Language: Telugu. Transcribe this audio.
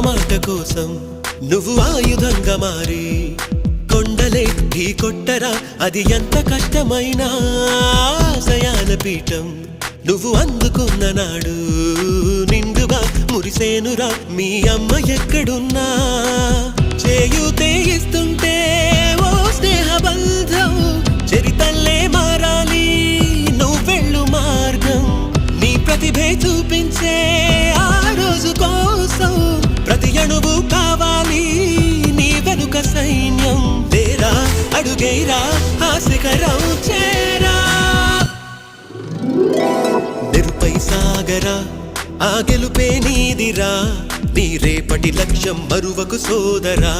మాట కోసం నువ్వు ఆయుధంగా మారి కొండలే ఢీ కొట్టరా, అది ఎంత కష్టమైనా ఆశయాల పీఠం నువ్వు అందుకున్న నాడు నిండుగా మురిసేనురా మీ అమ్మ ఎక్కడున్నా. చేయూతే ఇస్తుంటే ఓ స్నేహ బంధం చరితల్లే మారాలి నువ్వెళ్ళు మార్గం. నీ ప్రతిభే చూపించే ఆ రోజు కోసం ప్రతి అణువు కావాలి నీ వెనుక సైన్యం. లేరా అడుగేరా ఆ శిఖరం చేరా, నెరుపై సాగరా ఆ గెలుపే నీదిరా, నీ రేపటి లక్ష్యం మరువకు సోదరా.